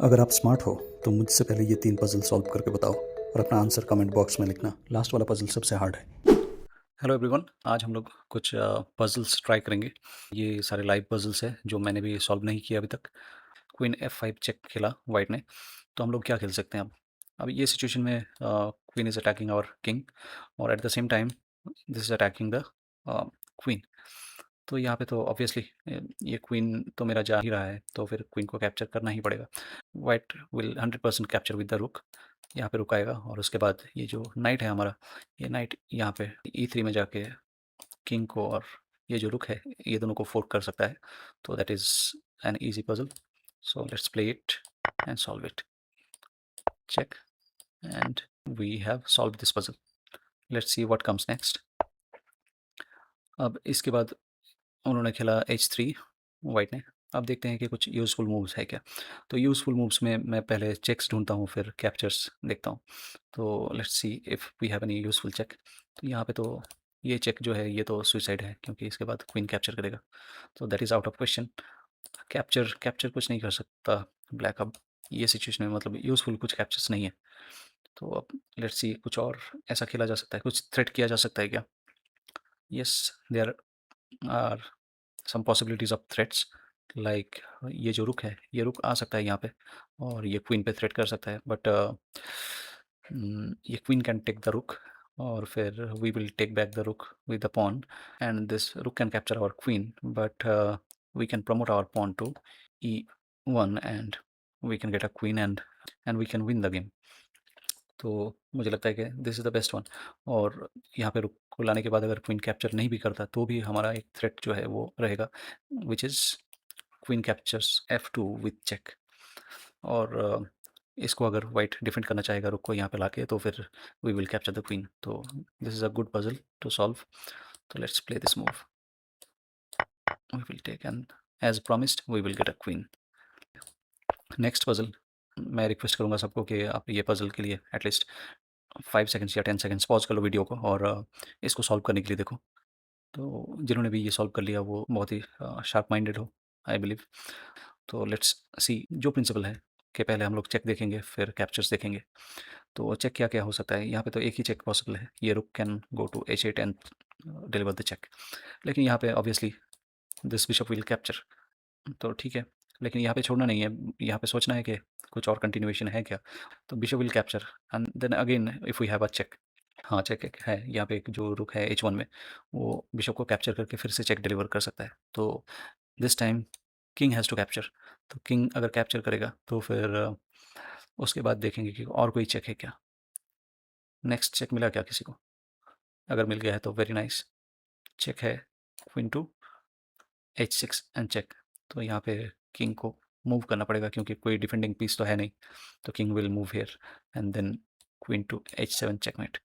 अगर आप स्मार्ट हो तो मुझसे पहले ये 3 पजल सॉल्व करके बताओ और अपना आंसर कमेंट बॉक्स में लिखना। लास्ट वाला पजल सबसे हार्ड है। हेलो एवरीवन, आज हम लोग कुछ पजल्स ट्राई करेंगे। ये सारे लाइव पजल्स हैं जो मैंने भी सॉल्व नहीं किया अभी तक। क्वीन F5 चेक खेला वाइट ने, तो हम लोग क्या खेल सकते हैं अब ये सिचुएशन में queen is attacking our king और at the same time this is attacking the queen. तो यहाँ पे तो ऑब्वियसली ये क्वीन तो मेरा जा ही रहा है, तो फिर क्वीन को कैप्चर करना ही पड़ेगा। White will 100% capture with the रुक। यहाँ पे रुक आएगा और उसके बाद ये जो नाइट है हमारा, ये नाइट यहाँ पे E3 में जाके किंग को और ये जो रुक है ये दोनों को फोर्क कर सकता है। तो that is an easy puzzle, so let's play it and solve it. Check and we have solve this puzzle. Let's see what comes next. अब इसके बाद उन्होंने खेला H3 वाइट ने। अब देखते हैं कि कुछ यूज़फुल मूव्स है क्या। तो यूज़फुल मूव्स में मैं पहले चेक्स ढूंढता हूँ, फिर कैप्चर्स देखता हूँ। तो let's see if we have any useful check. तो यहाँ पे तो ये चेक जो है ये तो सुसाइड है, क्योंकि इसके बाद क्वीन कैप्चर करेगा, तो that is out of question. Capture capture कुछ नहीं कर सकता ब्लैक। अब ये सिचुएशन में मतलब यूज़फुल कुछ कैप्चर्स नहीं है। तो अब लेट्स सी कुछ और ऐसा खेला जा सकता है, कुछ थ्रेट किया जा सकता है क्या। Yes, there are some possibilities of threats, like ये जो रुक है ये रुक आ सकता है यहाँ पे और ये क्वीन पे थ्रेट कर सकता है, बट ये queen can take the rook और फिर we will take back the rook with the pawn and this rook can capture our queen, but we can promote our pawn to E1 and we can get a queen and we can win the game. तो मुझे लगता है कि this is the best one. और यहाँ पे रुक को लाने के बाद अगर क्वीन कैप्चर नहीं भी करता तो भी हमारा एक थ्रेट जो है वो रहेगा, which is queen captures F2 with check. और इसको अगर वाइट डिफेंड करना चाहेगा रुक को यहाँ पे लाके, तो फिर we will capture the queen. तो this is a good puzzle to solve. तो let's play this move. We will take and as promised we will get a queen. Next puzzle, मैं रिक्वेस्ट करूँगा सबको कि आप ये पजल के लिए एटलीस्ट 5 सेकंड्स या 10 सेकंड्स पॉज कर लो वीडियो को और इसको सॉल्व करने के लिए देखो। तो जिन्होंने भी ये सॉल्व कर लिया वो बहुत ही शार्प माइंडेड हो, आई बिलीव। तो लेट्स सी जो प्रिंसिपल है कि पहले हम लोग चेक देखेंगे फिर कैप्चर्स देखेंगे। तो चेक क्या क्या हो सकता है, यहाँ पे तो एक ही चेक पॉसिबल है, ये rook can go to H8 and deliver the check. लेकिन यहाँ पे obviously this bishop will capture, तो ठीक है। लेकिन यहाँ पे छोड़ना नहीं है, यहाँ पे सोचना है कि कुछ और कंटिन्यूएशन है क्या। तो bishop will capture and then again if we have a check. हाँ, चेक एक है यहाँ पे, एक जो रुक है H1 में वो बिशप को कैप्चर करके फिर से चेक डिलीवर कर सकता है। तो this time king has to capture. तो किंग अगर कैप्चर करेगा तो फिर उसके बाद देखेंगे कि और कोई चेक है क्या। नेक्स्ट चेक मिला क्या किसी को? अगर मिल गया है तो वेरी नाइस। चेक है queen to H6 and check. तो यहाँ पे किंग को मूव करना पड़ेगा क्योंकि कोई डिफेंडिंग पीस तो है नहीं। तो king will move here and then queen to H7 checkmate.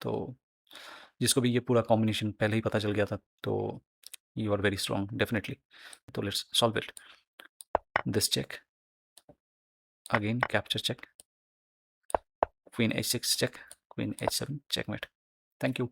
तो जिसको भी ये पूरा कॉम्बिनेशन पहले ही पता चल गया था, तो you are very strong definitely. तो let's solve it. This check again capture check, queen H6 check, queen H7 checkmate. Thank you.